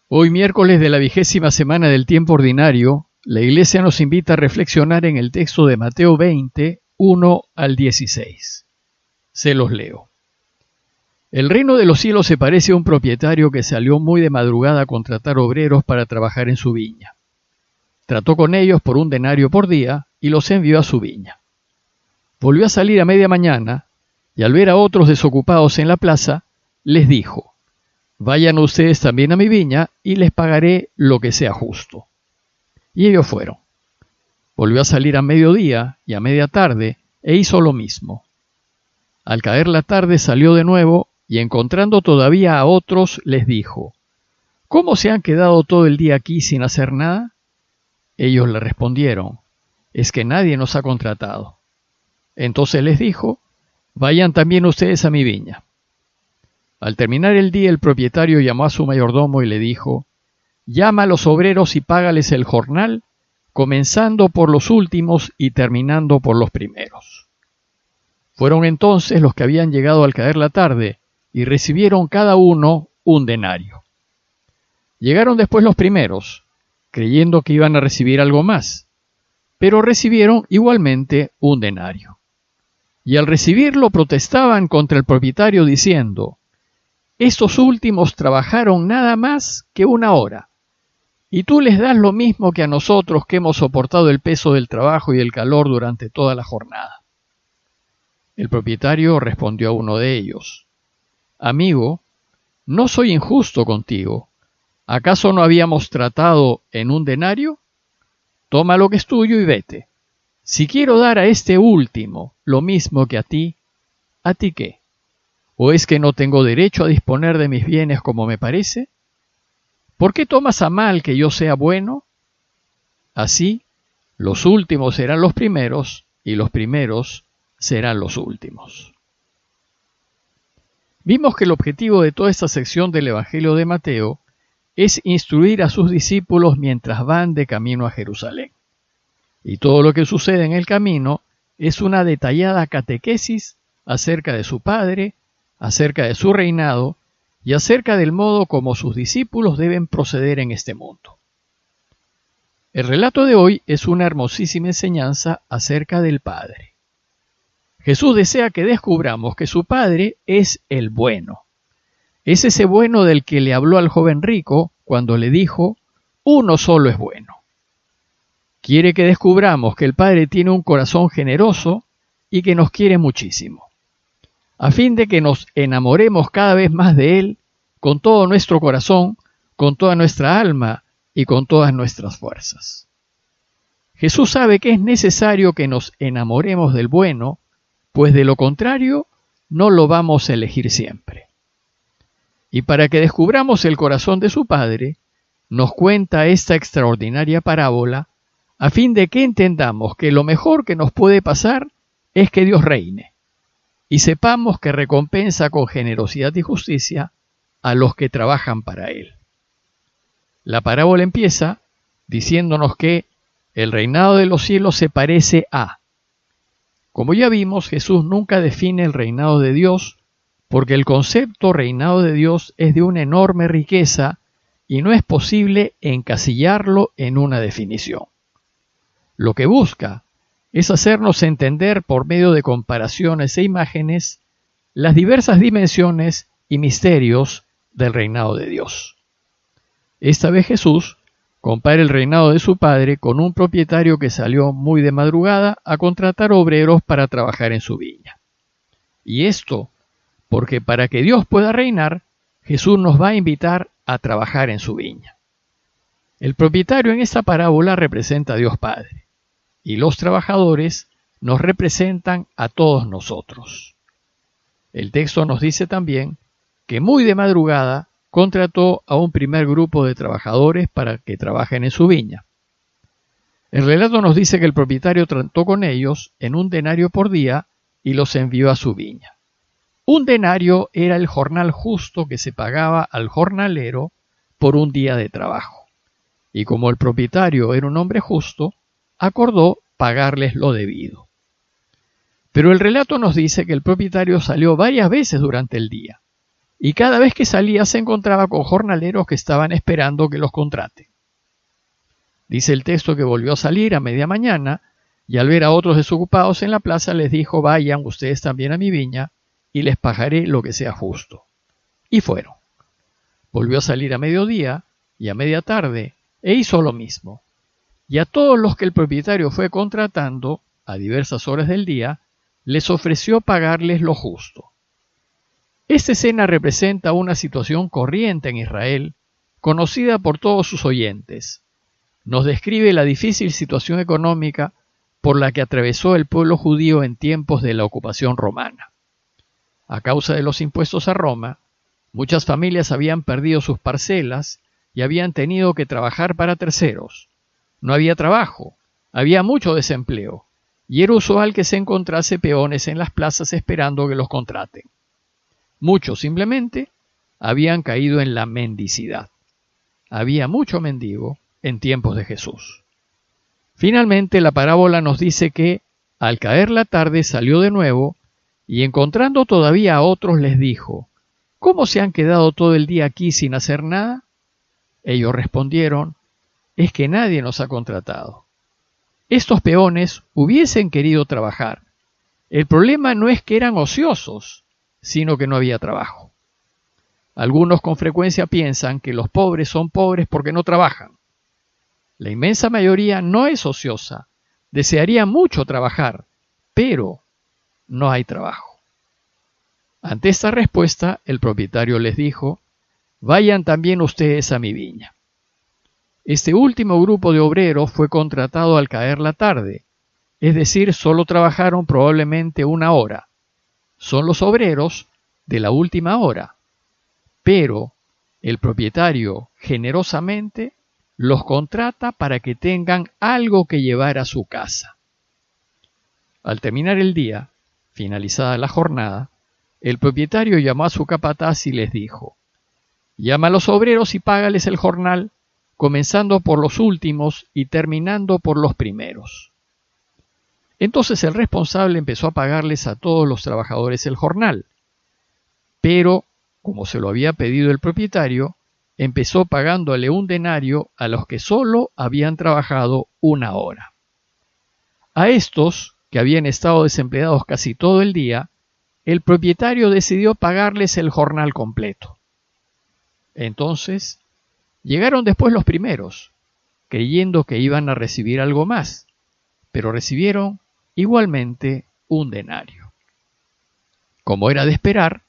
Hoy, miércoles de la 20ª semana del tiempo ordinario, la Iglesia nos invita a reflexionar en el texto de Mateo 20, 1 al 16. Se los leo. El reino de los cielos se parece a un propietario que salió muy de madrugada a contratar obreros para trabajar en su viña. Trató con ellos por 1 denario por día y los envió a su viña. Volvió a salir a media mañana y al ver a otros desocupados en la plaza, les dijo: Vayan ustedes también a mi viña y les pagaré lo que sea justo. Y ellos fueron. Volvió a salir a mediodía y a media tarde e hizo lo mismo. Al caer la tarde salió de nuevo y encontrando todavía a otros les dijo: ¿Cómo se han quedado todo el día aquí sin hacer nada? Ellos le respondieron: Es que nadie nos ha contratado. Entonces les dijo: Vayan también ustedes a mi viña. Al terminar el día, el propietario llamó a su mayordomo y le dijo: Llama a los obreros y págales el jornal, comenzando por los últimos y terminando por los primeros. Fueron entonces los que habían llegado al caer la tarde y recibieron cada uno 1 denario. Llegaron después los primeros, creyendo que iban a recibir algo más, pero recibieron igualmente 1 denario. Y al recibirlo protestaban contra el propietario diciendo: Estos últimos trabajaron nada más que 1 hora, y tú les das lo mismo que a nosotros que hemos soportado el peso del trabajo y el calor durante toda la jornada. El propietario respondió a uno de ellos: Amigo, no soy injusto contigo. ¿Acaso no habíamos tratado en 1 denario? Toma lo que es tuyo y vete. Si quiero dar a este último lo mismo que ¿a ti qué? ¿O es que no tengo derecho a disponer de mis bienes como me parece? ¿Por qué tomas a mal que yo sea bueno? Así, los últimos serán los primeros y los primeros serán los últimos. Vimos que el objetivo de toda esta sección del Evangelio de Mateo es instruir a sus discípulos mientras van de camino a Jerusalén. Y todo lo que sucede en el camino es una detallada catequesis acerca de su Padre, acerca de su reinado y acerca del modo como sus discípulos deben proceder en este mundo. El relato de hoy es una hermosísima enseñanza acerca del Padre. Jesús desea que descubramos que su Padre es el bueno. Es ese bueno del que le habló al joven rico cuando le dijo: uno solo es bueno. Quiere que descubramos que el Padre tiene un corazón generoso y que nos quiere muchísimo, a fin de que nos enamoremos cada vez más de Él con todo nuestro corazón, con toda nuestra alma y con todas nuestras fuerzas. Jesús sabe que es necesario que nos enamoremos del bueno, pues de lo contrario no lo vamos a elegir siempre. Y para que descubramos el corazón de su Padre, nos cuenta esta extraordinaria parábola, a fin de que entendamos que lo mejor que nos puede pasar es que Dios reine, y sepamos que recompensa con generosidad y justicia a los que trabajan para Él. La parábola empieza diciéndonos que el reinado de los cielos se parece a. Como ya vimos, Jesús nunca define el reinado de Dios, porque el concepto reinado de Dios es de una enorme riqueza y no es posible encasillarlo en una definición. Lo que busca es hacernos entender por medio de comparaciones e imágenes las diversas dimensiones y misterios del reinado de Dios. Esta vez Jesús compara el reinado de su Padre con un propietario que salió muy de madrugada a contratar obreros para trabajar en su viña. Y esto porque para que Dios pueda reinar, Jesús nos va a invitar a trabajar en su viña. El propietario en esta parábola representa a Dios Padre, y los trabajadores nos representan a todos nosotros. El texto nos dice también que muy de madrugada contrató a un primer grupo de trabajadores para que trabajen en su viña. El relato nos dice que el propietario trató con ellos en 1 denario por día y los envió a su viña. 1 denario era el jornal justo que se pagaba al jornalero por 1 día de trabajo. Y como el propietario era un hombre justo, acordó pagarles lo debido. Pero el relato nos dice que el propietario salió varias veces durante el día y cada vez que salía se encontraba con jornaleros que estaban esperando que los contraten. Dice el texto que volvió a salir a media mañana y al ver a otros desocupados en la plaza les dijo: vayan ustedes también a mi viña y les pagaré lo que sea justo. Y fueron. Volvió a salir a mediodía y a media tarde e hizo lo mismo. Y a todos los que el propietario fue contratando a diversas horas del día, les ofreció pagarles lo justo. Esta escena representa una situación corriente en Israel, conocida por todos sus oyentes. Nos describe la difícil situación económica por la que atravesó el pueblo judío en tiempos de la ocupación romana. A causa de los impuestos a Roma, muchas familias habían perdido sus parcelas y habían tenido que trabajar para terceros. No había trabajo, había mucho desempleo, y era usual que se encontrase peones en las plazas esperando que los contraten. Muchos simplemente habían caído en la mendicidad. Había mucho mendigo en tiempos de Jesús. Finalmente, la parábola nos dice que, al caer la tarde, salió de nuevo y encontrando todavía a otros les dijo: ¿cómo se han quedado todo el día aquí sin hacer nada? Ellos respondieron: es que nadie nos ha contratado. Estos peones hubiesen querido trabajar. El problema no es que eran ociosos, sino que no había trabajo. Algunos con frecuencia piensan que los pobres son pobres porque no trabajan. La inmensa mayoría no es ociosa, desearía mucho trabajar, pero no hay trabajo. Ante esta respuesta, el propietario les dijo: vayan también ustedes a mi viña. Este último grupo de obreros fue contratado al caer la tarde, es decir, solo trabajaron probablemente una hora. Son los obreros de la última hora, pero el propietario generosamente los contrata para que tengan algo que llevar a su casa. Al terminar el día, finalizada la jornada, el propietario llamó a su capataz y les dijo: llama a los obreros y págales el jornal, comenzando por los últimos y terminando por los primeros. Entonces el responsable empezó a pagarles a todos los trabajadores el jornal, pero, como se lo había pedido el propietario, empezó pagándole 1 denario a los que solo habían trabajado 1 hora. A estos, que habían estado desempleados casi todo el día, el propietario decidió pagarles el jornal completo. Entonces, llegaron después los primeros, creyendo que iban a recibir algo más, pero recibieron igualmente 1 denario. Como era de esperar,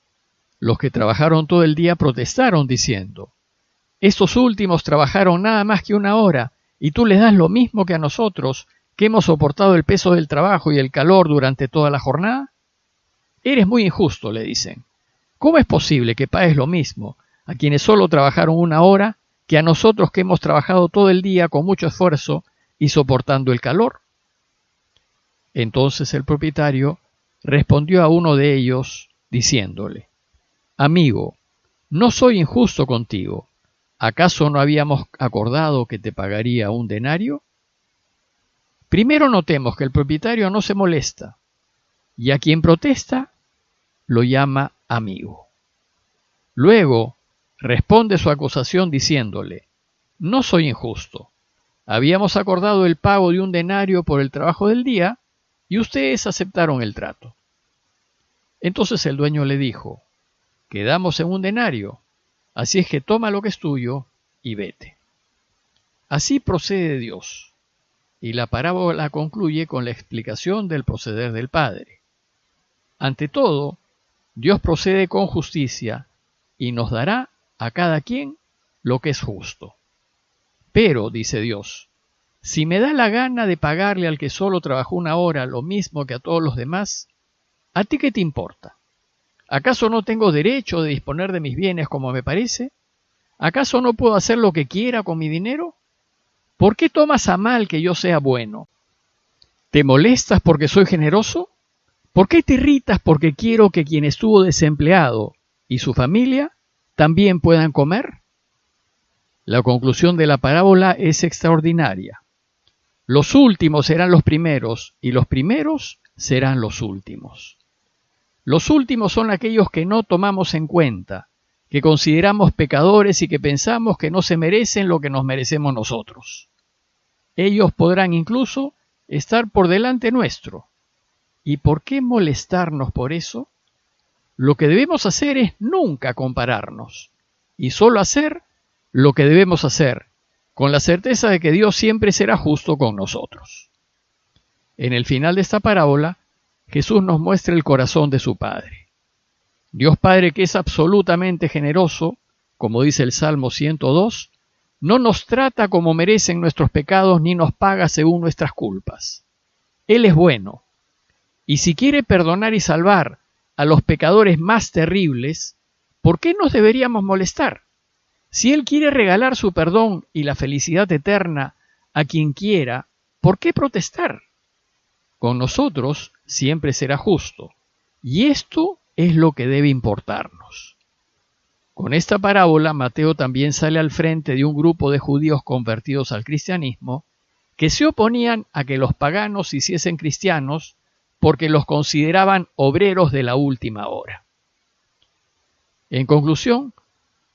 los que trabajaron todo el día protestaron diciendo: estos últimos trabajaron nada más que 1 hora, y tú les das lo mismo que a nosotros, que hemos soportado el peso del trabajo y el calor durante toda la jornada. Eres muy injusto, le dicen. ¿Cómo es posible que pagues lo mismo a quienes solo trabajaron 1 hora que a nosotros que hemos trabajado todo el día con mucho esfuerzo y soportando el calor? Entonces el propietario respondió a uno de ellos diciéndole: amigo, no soy injusto contigo. ¿Acaso no habíamos acordado que te pagaría 1 denario? Primero notemos que el propietario no se molesta, y a quien protesta lo llama amigo. Luego responde su acusación diciéndole: no soy injusto. Habíamos acordado el pago de 1 denario por el trabajo del día, y ustedes aceptaron el trato. Entonces el dueño le dijo: quedamos en 1 denario, así es que toma lo que es tuyo y vete. Así procede Dios, y la parábola concluye con la explicación del proceder del Padre. Ante todo, Dios procede con justicia y nos dará a cada quien lo que es justo. Pero, dice Dios, si me da la gana de pagarle al que solo trabajó 1 hora lo mismo que a todos los demás, ¿a ti qué te importa? ¿Acaso no tengo derecho de disponer de mis bienes como me parece? ¿Acaso no puedo hacer lo que quiera con mi dinero? ¿Por qué tomas a mal que yo sea bueno? ¿Te molestas porque soy generoso? ¿Por qué te irritas porque quiero que quien estuvo desempleado y su familia también puedan comer? La conclusión de la parábola es extraordinaria. Los últimos serán los primeros y los primeros serán los últimos. Los últimos son aquellos que no tomamos en cuenta, que consideramos pecadores y que pensamos que no se merecen lo que nos merecemos nosotros. Ellos podrán incluso estar por delante nuestro. ¿Y por qué molestarnos por eso? Lo que debemos hacer es nunca compararnos y solo hacer lo que debemos hacer, con la certeza de que Dios siempre será justo con nosotros. En el final de esta parábola, Jesús nos muestra el corazón de su Padre. Dios Padre, que es absolutamente generoso, como dice el Salmo 102, no nos trata como merecen nuestros pecados ni nos paga según nuestras culpas. Él es bueno, y si quiere perdonar y salvar a los pecadores más terribles, ¿por qué nos deberíamos molestar? Si Él quiere regalar su perdón y la felicidad eterna a quien quiera, ¿por qué protestar? Con nosotros siempre será justo, y esto es lo que debe importarnos. Con esta parábola, Mateo también sale al frente de un grupo de judíos convertidos al cristianismo que se oponían a que los paganos se hiciesen cristianos porque los consideraban obreros de la última hora. En conclusión,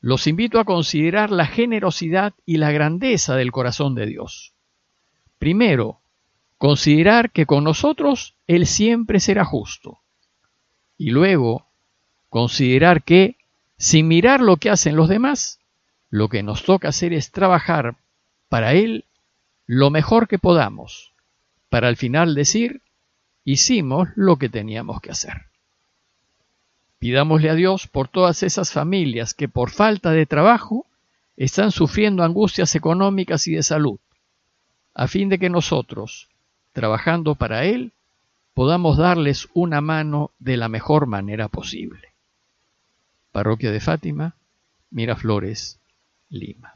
los invito a considerar la generosidad y la grandeza del corazón de Dios. Primero, considerar que con nosotros Él siempre será justo. Y luego, considerar que, sin mirar lo que hacen los demás, lo que nos toca hacer es trabajar para Él lo mejor que podamos, para al final decir, hicimos lo que teníamos que hacer. Pidámosle a Dios por todas esas familias que por falta de trabajo están sufriendo angustias económicas y de salud, a fin de que nosotros, trabajando para Él, podamos darles una mano de la mejor manera posible. Parroquia de Fátima, Miraflores, Lima.